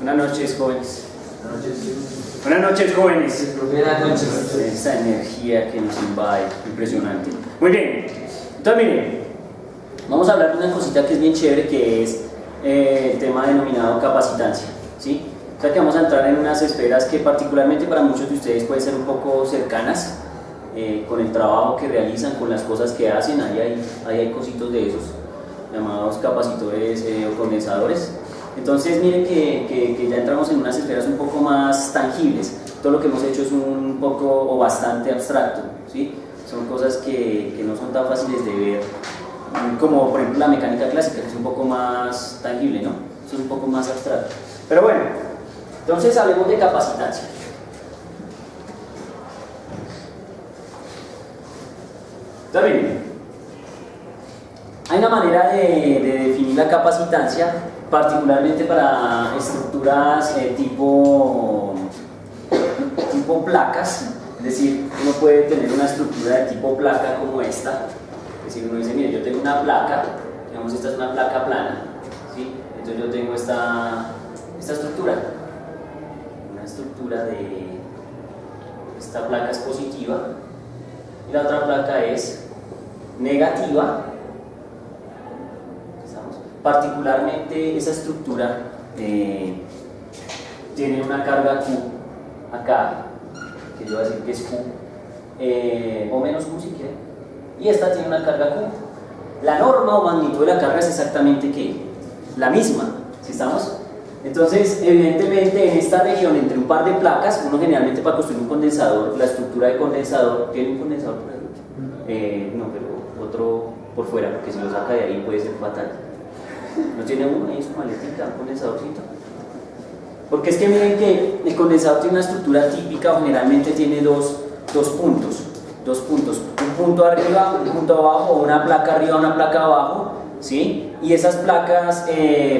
Buenas noches, jóvenes. Buenas noches. Buenas noches, jóvenes. Buenas noches. Esa energía que nos invade, impresionante. Muy bien. Entonces, miren, vamos a hablar de una cosita que es bien chévere, que es el tema denominado capacitancia, ¿sí? O sea que vamos a entrar en unas esferas que particularmente para muchos de ustedes pueden ser un poco cercanas, con el trabajo que realizan, con las cosas que hacen. Ahí hay cositos de esos, llamados capacitores o condensadores. Entonces miren que ya entramos en unas esferas un poco más tangibles. Todo lo que hemos hecho es un poco o bastante abstracto, ¿sí? Son cosas que no son tan fáciles de ver, como por ejemplo la mecánica clásica, que es un poco más tangible, ¿no? Eso es un poco más abstracto. Pero bueno, entonces hablemos de capacitancia. Entonces miren, hay una manera de definir la capacitancia, particularmente para estructuras tipo placas. Es decir, uno puede tener una estructura de tipo placa como esta. Es decir, uno dice, mire, yo tengo una placa, digamos, esta es una placa plana, ¿sí? Entonces yo tengo esta estructura, una estructura de esta placa es positiva y la otra placa es negativa. Particularmente esa estructura tiene una carga Q acá, que yo voy a decir que es Q, o menos Q si quieren, y esta tiene una carga Q. La norma o magnitud de la carga es exactamente ¿qué? La misma, ¿sí estamos? Entonces, evidentemente en esta región entre un par de placas, uno generalmente para construir un condensador, la estructura de condensador, ¿tiene un condensador por ahí? No, pero otro por fuera, porque si lo saca de ahí puede ser fatal. ¿No tiene uno ahí en su maletica, un condensadorcito? Porque es que miren que el condensador tiene una estructura típica, o generalmente tiene dos puntos, un punto arriba, un punto abajo, o una placa arriba, una placa abajo, ¿sí? Y esas placas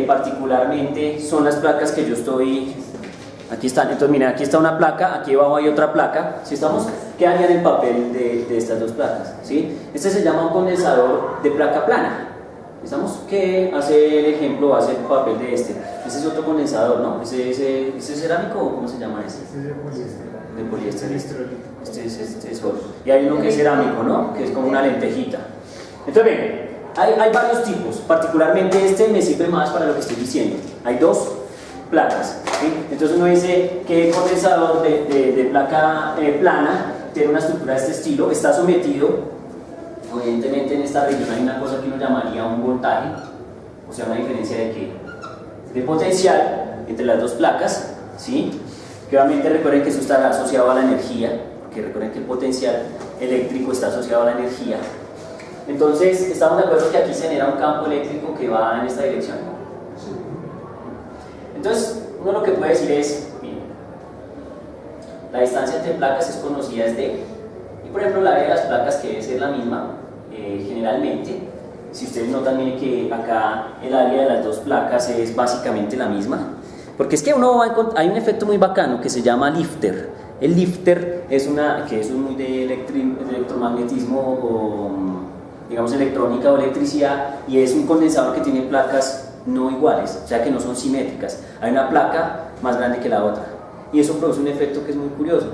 particularmente son las placas que yo estoy, aquí están. Entonces miren, aquí está una placa, aquí abajo hay otra placa, ¿sí estamos? ¿Qué harían el papel de estas dos placas? ¿Sí? Este se llama un condensador de placa plana. ¿Estamos? ¿Qué hace el ejemplo? Hace el papel de este. Ese es otro condensador, ¿no? ¿Ese es cerámico o cómo se llama ese? Este es de poliéster. De poliéster. Este es otro. Y hay uno que es cerámico, ¿no? Que es como una lentejita. Entonces, ven, hay varios tipos. Particularmente este me sirve más para lo que estoy diciendo. Hay dos placas, ¿sí? Entonces uno dice que el condensador de placa plana tiene una estructura de este estilo, está sometido. Evidentemente en esta región hay una cosa que uno llamaría un voltaje, o sea, una diferencia de ¿qué? De potencial entre las dos placas, ¿sí? Que obviamente recuerden que eso está asociado a la energía, porque recuerden que el potencial eléctrico está asociado a la energía. Entonces, estamos de acuerdo que aquí se genera un campo eléctrico que va en esta dirección. Entonces, uno lo que puede decir es, miren, la distancia entre placas es conocida es D. Y por ejemplo, la área de las placas, que debe ser la misma, generalmente, si ustedes notan, miren que acá el área de las dos placas es básicamente la misma, porque es que uno va a encontrar, hay un efecto muy bacano que se llama lifter. El lifter es que es muy de electromagnetismo o digamos electrónica o electricidad, y es un condensador que tiene placas no iguales, o sea que no son simétricas. Hay una placa más grande que la otra, y eso produce un efecto que es muy curioso.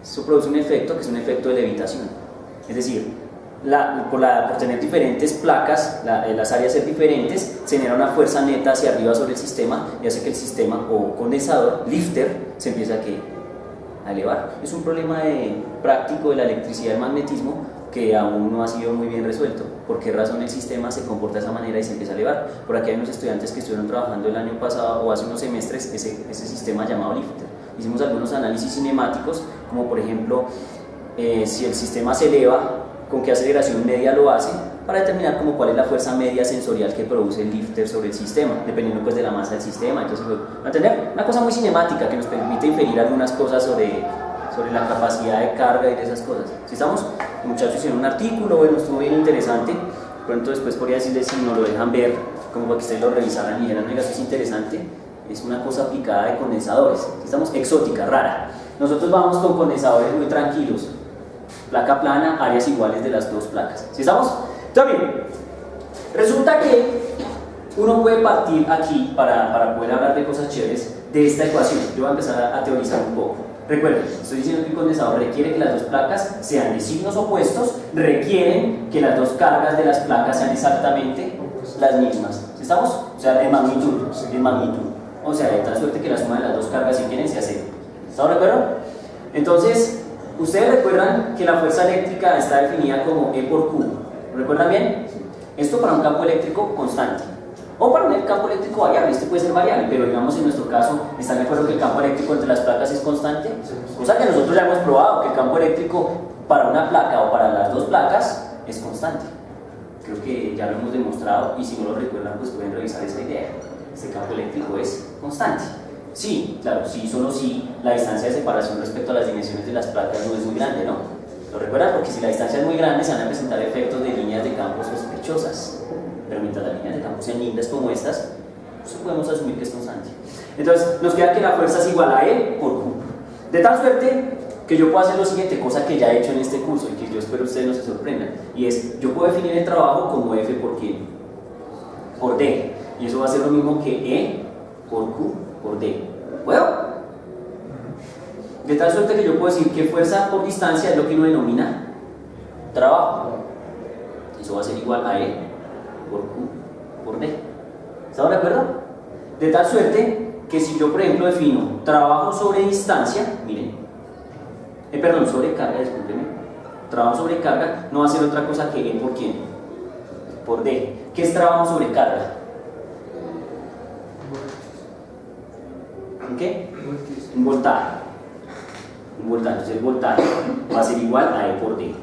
Eso produce un efecto que es un efecto de levitación. Es decir, por tener diferentes placas, las áreas ser diferentes, se genera una fuerza neta hacia arriba sobre el sistema y hace que el sistema o condensador, lifter, se empiece a elevar. Es un problema práctico de la electricidad y el magnetismo que aún no ha sido muy bien resuelto. ¿Por qué razón el sistema se comporta de esa manera y se empieza a elevar? Por aquí hay unos estudiantes que estuvieron trabajando el año pasado o hace unos semestres ese sistema llamado lifter. Hicimos algunos análisis cinemáticos, como por ejemplo, si el sistema se eleva, con qué aceleración media lo hace, para determinar como cuál es la fuerza media sensorial que produce el lifter sobre el sistema, dependiendo pues de la masa del sistema. Entonces, ¿va a entender? Una cosa muy cinemática que nos permite inferir algunas cosas sobre la capacidad de carga y de esas cosas. ¿Sí estamos? Los muchachos hicieron un artículo, bueno, estuvo bien interesante. Pronto después podría decirles si nos lo dejan ver, como para que ustedes lo revisaran y dijeran, oiga, eso es interesante. Es una cosa aplicada de condensadores. Estamos exótica, rara. Nosotros vamos con condensadores muy tranquilos. Placa plana, áreas iguales de las dos placas. ¿Sí estamos? Entonces, bien, resulta que uno puede partir aquí, para poder hablar de cosas chéveres, de esta ecuación? Yo voy a empezar a teorizar un poco. Recuerden, estoy diciendo que el condensador requiere que las dos placas sean de signos opuestos, requieren que las dos cargas de las placas sean exactamente las mismas. ¿Estamos? O sea, de magnitud, de magnitud. O sea, de tal suerte que la suma de las dos cargas, si quieren, sea cero. ¿Estamos de acuerdo? Entonces, ustedes recuerdan que la fuerza eléctrica está definida como E por Q. ¿Recuerdan bien? Esto para un campo eléctrico constante. O para un campo eléctrico variable, este puede ser variable, pero digamos en nuestro caso, ¿están de acuerdo que el campo eléctrico entre las placas es constante? Cosa que nosotros ya hemos probado, que el campo eléctrico para una placa o para las dos placas es constante. Creo que ya lo hemos demostrado y si no lo recuerdan, pues pueden revisar esa idea. Este campo eléctrico es constante. Sí, claro, sí, solo si la distancia de separación respecto a las dimensiones de las placas no es muy grande, ¿no? ¿Lo recuerdan? Porque si la distancia es muy grande se van a presentar efectos de líneas de campo sospechosas. Pero mientras las líneas de campo sean lindas como estas, pues podemos asumir que es constante. Entonces, nos queda que la fuerza es igual a E por Q. De tal suerte que yo puedo hacer lo siguiente, cosa que ya he hecho en este curso y que yo espero ustedes no se sorprendan, y es, yo puedo definir el trabajo como F por Q, por D, y eso va a ser lo mismo que E por Q por D. ¿Puedo? De tal suerte que yo puedo decir que fuerza por distancia es lo que uno denomina trabajo. Eso va a ser igual a E por Q por D. ¿Estamos de acuerdo? De tal suerte que si yo, por ejemplo, defino trabajo sobre distancia, miren, perdón, sobre carga, discúlpenme, trabajo sobre carga no va a ser otra cosa que E por quién, por D. ¿Qué es trabajo sobre carga? ¿En qué? Un voltaje. Un voltaje. Entonces el voltaje va a ser igual a E por D.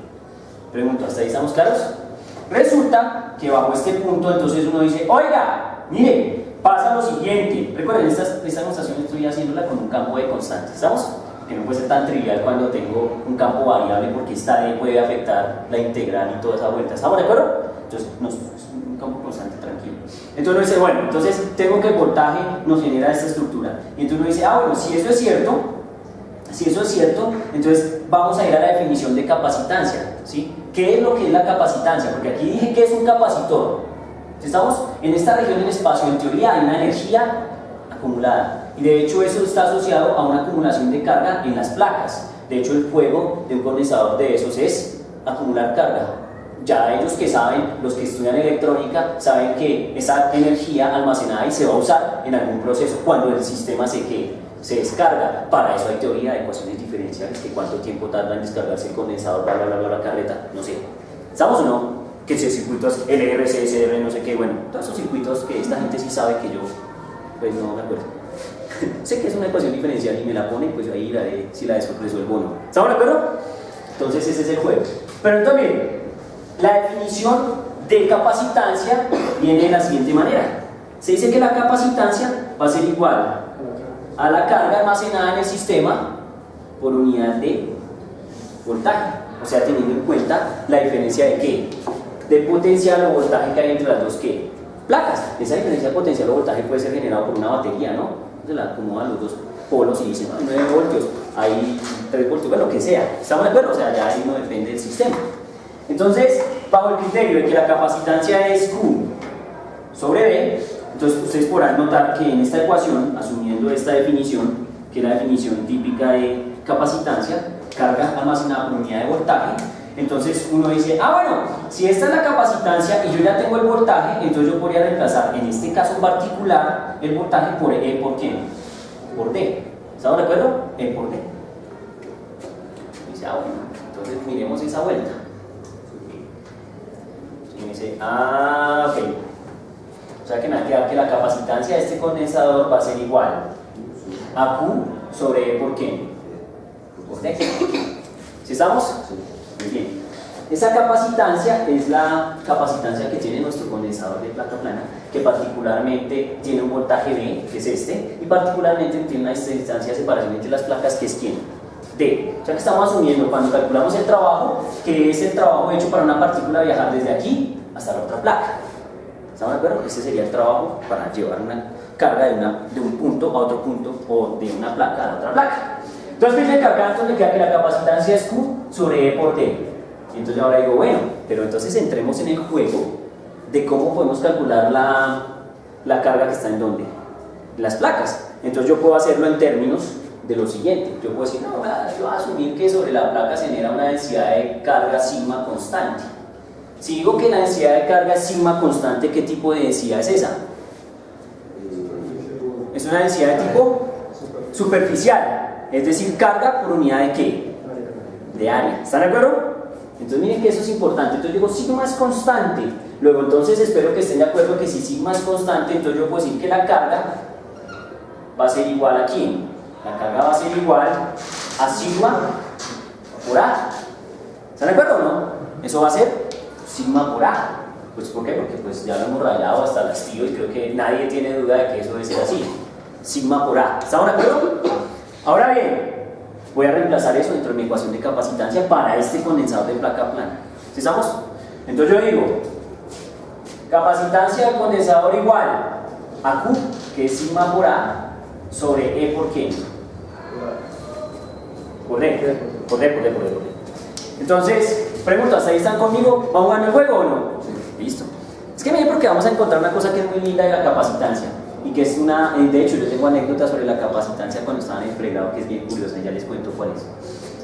Pregunto, ¿hasta ahí estamos claros? Resulta que bajo este punto entonces uno dice, oiga, mire, pasa lo siguiente. Recuerden, esta demostración estoy haciéndola con un campo de constante, ¿estamos? Que no puede ser tan trivial cuando tengo un campo variable porque esta D puede afectar la integral y toda esa vuelta. ¿Estamos de acuerdo? Entonces, no, es un campo constante, tranquilo. Entonces uno dice, bueno, entonces tengo que el voltaje nos genera esta estructura. Y entonces uno dice, ah, bueno, si eso es cierto, entonces vamos a ir a la definición de capacitancia, ¿sí? ¿Qué es lo que es la capacitancia? Porque aquí dije que es un capacitor. Si estamos en esta región del espacio, en teoría hay una energía acumulada. Y de hecho eso está asociado a una acumulación de carga en las placas. De hecho el juego de un condensador de esos es acumular carga. Ya ellos que saben, los que estudian electrónica, saben que esa energía almacenada y se va a usar en algún proceso cuando el sistema se descarga. Para eso hay teoría de ecuaciones diferenciales, que cuánto tiempo tarda en descargarse el condensador, bla bla bla, la carreta, no sé. ¿Estamos o no? Que si circuitos LRC, SR, no sé qué, bueno, todos esos circuitos que esta gente sí sabe que yo, pues no me acuerdo. Sé que es una ecuación diferencial y me la pone, pues ahí iré si la resuelvo o no. ¿Estamos de acuerdo? Entonces ese es el juego. Pero entonces miren, la definición de capacitancia viene de la siguiente manera. Se dice que la capacitancia va a ser igual a la carga almacenada en el sistema por unidad de voltaje. O sea, teniendo en cuenta la diferencia de ¿qué? De potencial o voltaje que hay entre las dos ¿qué? Placas. Esa diferencia de potencial o voltaje puede ser generado por una batería, ¿no? Se la acomodan los dos polos y dicen, hay 9 voltios, hay 3 voltios, bueno, lo que sea. ¿Estamos de acuerdo? O sea, ya ahí no depende del sistema. Entonces, bajo el criterio de que la capacitancia es Q sobre B, entonces ustedes podrán notar que en esta ecuación, asumiendo esta definición, que es la definición típica de capacitancia, carga almacenada por unidad de voltaje, entonces uno dice, ah bueno, si esta es la capacitancia y yo ya tengo el voltaje, entonces yo podría reemplazar en este caso particular el voltaje por E por ¿qué? Por D. ¿Estamos de acuerdo? E por D. Y dice, ah bueno, entonces miremos esa vuelta. Y me dice, ah, ok. O sea que me va a quedar que la capacitancia de este condensador va a ser igual a Q sobre E por ¿qué? Por D. ¿Sí estamos? Muy bien. Esa capacitancia es la capacitancia que tiene nuestro condensador de placa plana, que particularmente tiene un voltaje B, que es este, y particularmente tiene una distancia de separación entre las placas, que es ¿quién? D. O sea que estamos asumiendo cuando calculamos el trabajo, que es el trabajo hecho para una partícula viajar desde aquí hasta la otra placa. ¿Estamos de acuerdo? Ese sería el trabajo para llevar una carga de un punto a otro punto o de una placa a otra placa. Entonces, fíjense que acá entonces me queda que la capacitancia es Q sobre E por D. Y entonces ahora digo, bueno, pero entonces entremos en el juego de cómo podemos calcular la carga que está en dónde. Las placas. Entonces yo puedo hacerlo en términos de lo siguiente. Yo puedo decir, no, yo voy a asumir que sobre la placa se genera una densidad de carga sigma constante. Si digo que la densidad de carga es sigma constante, ¿qué tipo de densidad es esa? Es una densidad de tipo superficial, es decir, carga por unidad de ¿qué? De área. ¿Están de acuerdo? Entonces miren que eso es importante. Entonces digo, sigma es constante. Luego entonces espero que estén de acuerdo que si sigma es constante, entonces yo puedo decir que la carga va a ser igual a ¿quién? La carga va a ser igual a sigma por A. ¿Están de acuerdo o no? Eso va a ser sigma por A. Pues ¿por qué? Porque pues ya lo hemos rayado hasta el hastío y creo que nadie tiene duda de que eso debe ser así. Sigma por A. ¿Estamos de acuerdo? Ahora bien, voy a reemplazar eso dentro de mi ecuación de capacitancia para este condensador de placa plana. ¿Sí estamos? Entonces yo digo, capacitancia del condensador igual a Q, que es sigma por A, sobre E por ¿qué? Por D. Por D. Entonces, preguntas, ¿ahí están conmigo? ¿Vamos a ganar el juego o no? Listo. Es que miren porque vamos a encontrar una cosa que es muy linda de la capacitancia. Y que es una, de hecho yo tengo anécdotas sobre la capacitancia cuando estaba en el pregrado que es bien curiosa, ya les cuento cuál es.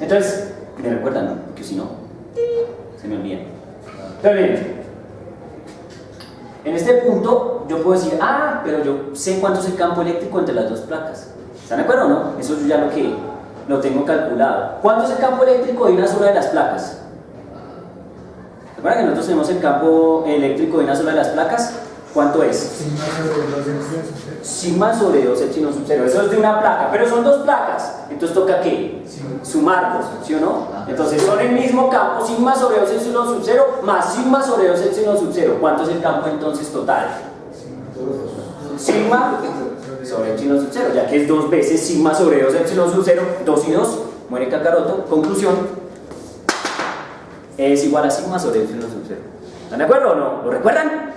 Entonces, ¿me recuerdan? ¿No? Porque si no, se me olvida. Pero bien, en este punto yo puedo decir, pero yo sé cuánto es el campo eléctrico entre las dos placas. ¿Están de acuerdo o no? Eso yo ya lo tengo calculado. ¿Cuánto es el campo eléctrico de una sola de las placas? ¿Recuerdan que nosotros tenemos el campo eléctrico de una sola de las placas? ¿Cuánto es? Sigma sobre 2 epsilon sub 0. Eso es de una placa, pero son dos placas. Entonces toca ¿qué? Sumarlos, ¿sí o no? Entonces son el mismo campo, sigma sobre 2 epsilon sub 0 más sigma sobre 2 epsilon sub 0. ¿Cuánto es el campo entonces total? Sigma sobre epsilon sub 0, ya que es 2 veces sigma sobre 2 epsilon sub 0, 2 y 2, muere Kakaroto. Conclusión, es igual a sigma sobre epsilon sub 0. ¿Están de acuerdo o no? ¿Lo recuerdan?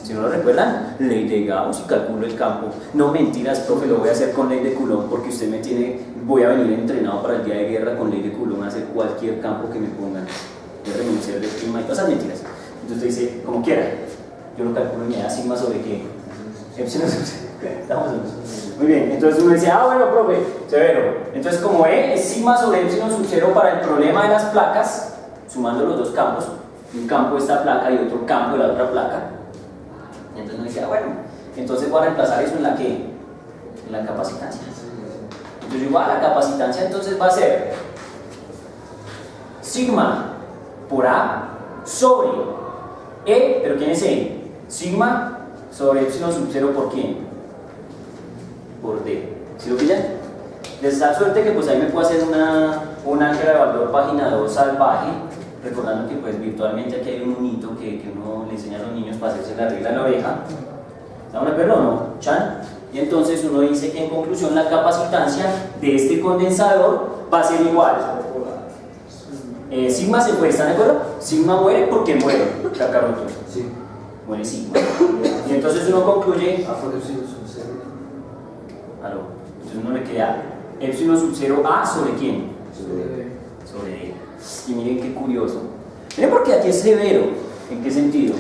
Si no lo recuerdan, ley de Gauss y calculo el campo. No mentiras, profe, lo voy a hacer con ley de Coulomb porque usted me tiene, voy a venir entrenado para el día de guerra con ley de Coulomb a hacer cualquier campo que me pongan. R menos R de prima y todas esas mentiras. Entonces usted dice, como quiera, yo lo calculo y me da sigma sobre qué. Epsilon sub 0. Estamos muy bien, entonces uno dice, bueno, profe, severo. Entonces como E es sigma sobre epsilon sub 0 para el problema de las placas, sumando los dos campos, un campo de esta placa y otro campo de la otra placa. Entonces uno dice, entonces voy a reemplazar eso en la que, en la capacitancia. Entonces igual la capacitancia entonces va a ser sigma por A sobre E, pero ¿quién es E? Sigma sobre epsilon sub 0 por quién? Por D. ¿Sí lo pillan? Les da suerte que pues ahí me puedo hacer un álgebra de valor página 2 salvaje, recordando que pues virtualmente aquí hay un unito que uno le enseña a los niños para hacerse la regla en la oreja. ¿Estamos de acuerdo o no? ¿Chan? Y entonces uno dice que en conclusión la capacitancia de este condensador va a ser igual. Sigma se fue, ¿están de acuerdo? Sigma muere porque muere, Kakaroto. Sí. Muere sigma. Y entonces uno concluye. ¿Aló? Entonces uno le queda epsilon sub 0 A sobre quién? Sobre D. Y miren qué curioso. Miren porque aquí es severo. ¿En qué sentido?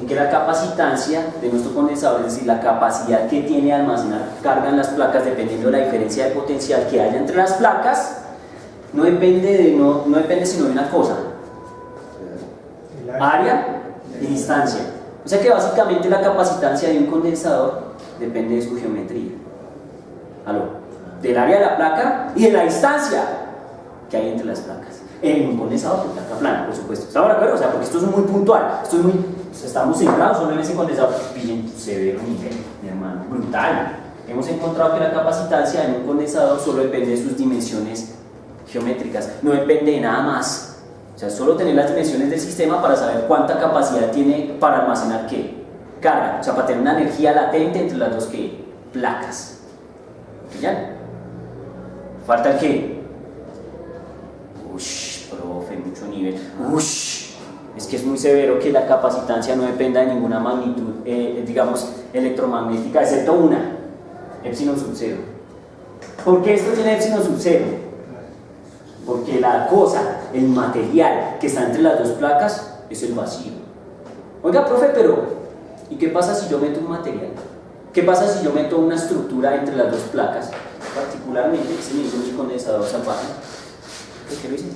En que la capacitancia de nuestro condensador, es decir, la capacidad que tiene de almacenar carga en las placas dependiendo de la diferencia de potencial que haya entre las placas, no depende sino de una cosa: área y distancia. O sea que básicamente la capacitancia de un condensador depende de su geometría. ¿Aló? Del área de la placa y de la distancia que hay entre las placas. En un condensador de placa plana, por supuesto. ¿Estamos de acuerdo? O sea, porque esto es muy puntual. Esto es muy, estamos centrados solo en ese condensador. Pillen, severo nivel, mi hermano. Brutal. Hemos encontrado que la capacitancia en un condensador solo depende de sus dimensiones geométricas. No depende de nada más. O sea, solo tener las dimensiones del sistema para saber cuánta capacidad tiene para almacenar qué. Carga. O sea, para tener una energía latente entre las dos ¿qué? Placas. ¿Ya? ¿Falta el qué? Ush, profe, mucho nivel. Ush, es que es muy severo que la capacitancia no dependa de ninguna magnitud, digamos, electromagnética, excepto una, epsilon sub 0. ¿Por qué esto tiene epsilon sub 0? Porque la cosa, el material que está entre las dos placas es el vacío. Oiga, profe, pero ¿y qué pasa si yo meto un material ¿Qué pasa si yo meto una estructura entre las dos placas? Particularmente, que se me hizo mi condensador Zapata. ¿Qué lo hice?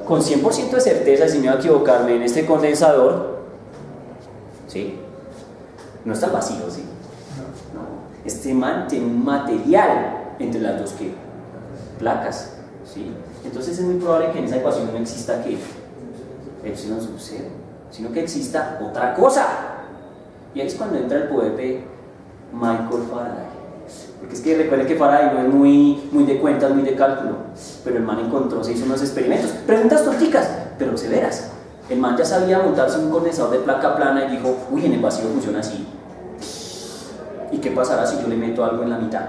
Con 100% de certeza, si me voy a equivocarme en este condensador, ¿sí? No está vacío, ¿sí? No. Este man tiene un material entre las dos placas, ¿sí? Entonces es muy probable que en esa ecuación no exista ¿qué? Epsilon sub 0, sino que exista otra cosa. Y ahí es cuando entra el poder de Michael Faraday. Porque es que recuerden que Faraday no es muy de cuentas, muy de cálculo, pero el man encontró, se hizo unos experimentos, preguntas tonticas, pero severas. El man ya sabía montarse un condensador de placa plana y dijo, uy, en el vacío funciona así. ¿Y qué pasará si yo le meto algo en la mitad?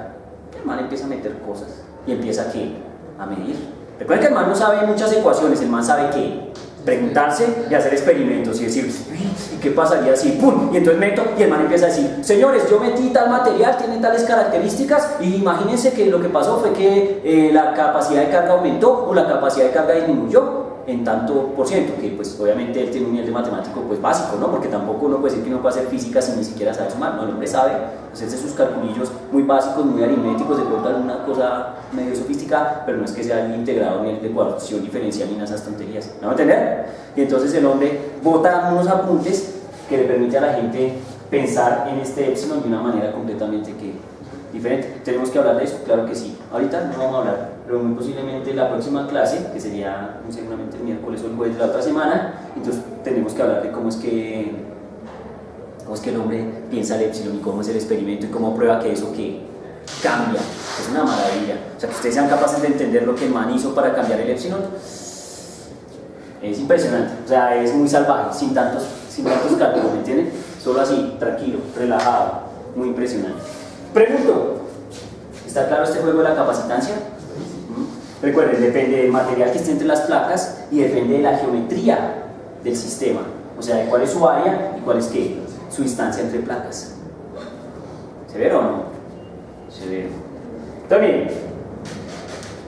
El man empieza a meter cosas y empieza a medir. Recuerden que el man no sabe muchas ecuaciones, el man sabe que preguntarse y hacer experimentos y decir, ¿y qué pasaría si? ¡Pum! Y entonces meto y el man empieza a decir, señores, yo metí tal material, tiene tales características y imagínense que lo que pasó fue que la capacidad de carga aumentó o la capacidad de carga disminuyó en tanto por ciento, que pues obviamente él tiene un nivel de matemático pues básico, ¿no? Porque tampoco uno puede decir que uno puede hacer física sin ni siquiera saber sumar, ¿no? El hombre sabe hacerse sus calculillos muy básicos, muy aritméticos, de pronto alguna cosa medio sofisticada, pero no es que sea el integrado ni el de ecuación diferencial ni nada de esas tonterías, ¿me van a entender? Y entonces el hombre bota unos apuntes que le permite a la gente pensar en este epsilon de una manera completamente diferente. ¿Tenemos que hablar de eso? Claro que sí. Ahorita no vamos a hablar, pero muy posiblemente la próxima clase, que sería muy seguramente el miércoles o el jueves de la otra semana, entonces tenemos que hablar de cómo es que el hombre piensa el epsilon y cómo es el experimento y cómo prueba que eso que cambia. Es una maravilla. O sea, que ustedes sean capaces de entender lo que el man hizo para cambiar el epsilon es impresionante. O sea, es muy salvaje, sin tantos cálculos, ¿me entienden? Solo así, tranquilo, relajado, muy impresionante. Pregunto, ¿está claro este juego de la capacitancia? Recuerden, depende del material que esté entre las placas y depende de la geometría del sistema, o sea, de cuál es su área y cuál es su distancia entre placas. ¿Severo o no? Severo. También,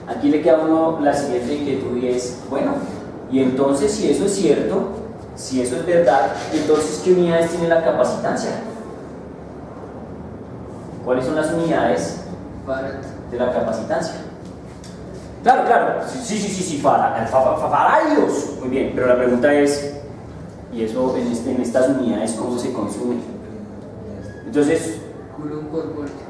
aquí le queda a uno la siguiente inquietud y es, bueno, y entonces si eso es cierto, si eso es verdad, entonces ¿qué unidades tiene la capacitancia? ¿Cuáles son las unidades de la capacitancia? Claro, sí, faradios. Muy bien, pero la pregunta es, ¿y eso en estas unidades cómo se consume? Entonces, Coulomb por voltio.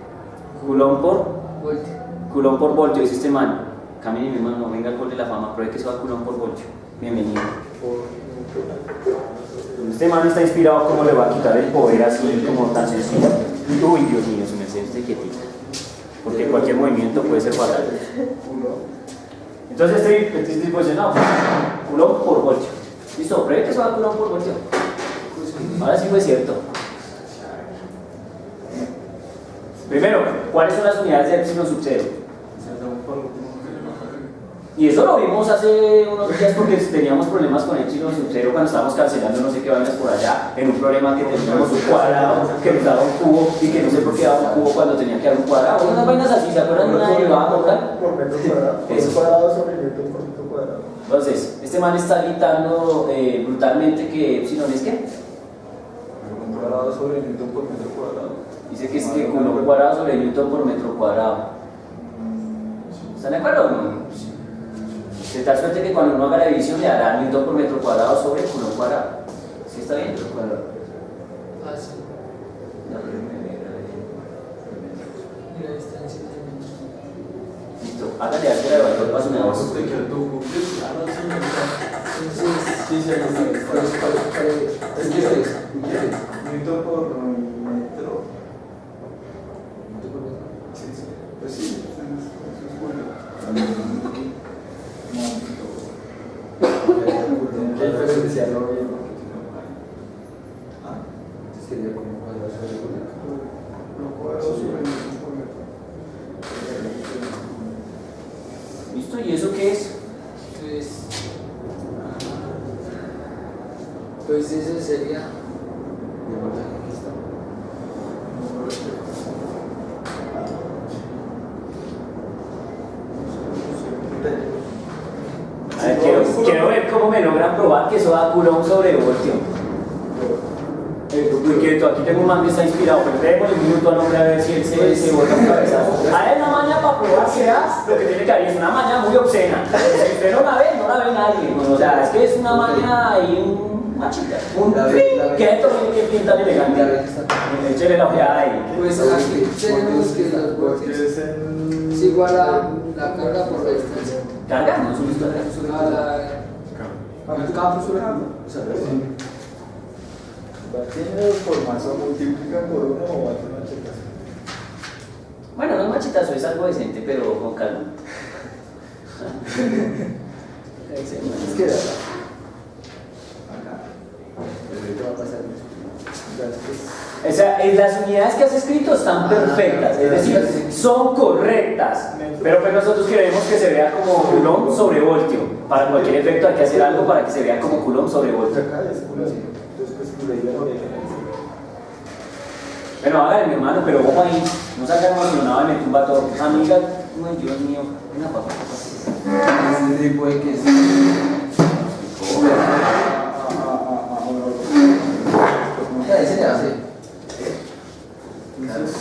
Coulomb por voltio, dice este man. Camine mi hermano, venga al gol de la fama, pruebe que eso va Coulomb por voltio. Bienvenido. Este man está inspirado, ¿cómo le va a quitar el poder así como tan sencillo? Uy, Dios mío, su merced, esté quietito. Porque cualquier movimiento puede ser fatal. Entonces estoy disposicionado. Coulomb por voltio. Listo, pruebe que eso va Coulomb por voltio. Ahora sí fue cierto. Primero, ¿cuáles son las unidades de epsilon sub 0? Y eso lo vimos hace unos días porque teníamos problemas con epsilon sub 0 cuando estábamos cancelando no sé qué vainas por allá, en un problema que teníamos un cuadrado que nos daba un cubo y que no sé por qué daba un cubo cuando tenía que dar un cuadrado. Unas vainas así, ¿se acuerdan de una derivada Morgan? Por metro cuadrado. Eso. Cuadrado sobre Newton por metro cuadrado. Entonces, este man está gritando brutalmente que epsilon es ¿qué? Un cuadrado sobre Newton por metro cuadrado. Dice que es que Coulomb cuadrado sobre Newton por metro cuadrado. ¿Están de acuerdo o no? Se da suerte que cuando uno haga la división le hará Newton por metro cuadrado sobre Coulomb cuadrado. ¿Sí está bien? Ah, sí. Y la distancia también. Listo, hágale algo de valor para su negocio. Newton por metro. Pues sí, eso es bueno. ¿Qué diferenciarlo bien? Sería como cuadrado sobre cuadrado sobre Newton por metro. ¿Listo? ¿Y eso qué es? Pues eso sería. A ver, quiero ver cómo me logran probar que eso da Coulomb sobre voltio. Muy quieto, aquí tengo un man que está inspirado, pero démosle un minuto al hombre a ver si él se bota un cabezazo. Hay una maña para probar que da lo que tiene que haber, es una maña muy obscena. Si usted no la ve nadie. O sea, es que es una maña y un machita. Un que esto tiene que pintar elegante. Échale la ojeada ahí. Pues aquí tenemos que los vórtices es igual a la carga por la distancia. Carga, no es una historia. A la ¿Tiene formación multiplica por uno o va a tener machetazo? Bueno, no es machetazo, es algo decente, pero con calma. Es que acá. ¿Qué va a pasar? O sea, las unidades que has escrito están perfectas, es decir, son correctas, pero pues nosotros queremos que se vea como Coulomb sobre voltio. Para cualquier efecto hay que hacer algo para que se vea como Coulomb sobre voltio. Acá es una así. Entonces, pues, la idea de Bueno, hágale mi hermano, pero ojo ahí, no salga emocionado y me tumba todo. Amiga, ay Dios mío, una papá. ese tipo de que es. Ahí se le hace. Entonces,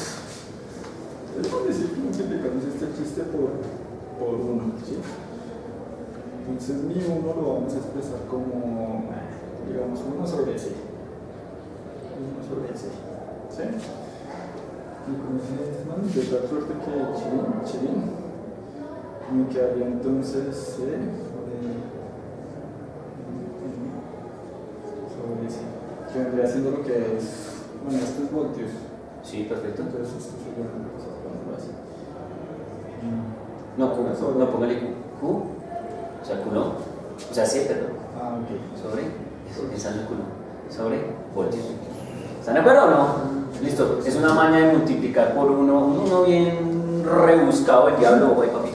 es decir que multiplicamos este chiste por 1, ¿sí? Entonces, mi 1 lo vamos a expresar como, digamos, 1 sobre C. 1 sobre C, ¿sí? Y con ese man, de tal suerte que Chirin, me quedaría entonces C sobre C, que vendría siendo lo que es, bueno, esto es voltios. Sí, perfecto. Entonces, esto sería una cosa así. No, póngale Q, o sea, Coulomb, o sea, C, perdón, Ah, ok. sobre, esa no es Coulomb, sobre voltios. ¿Están de acuerdo o no? Listo, es una maña de multiplicar por uno bien rebuscado el diablo, güey, papi.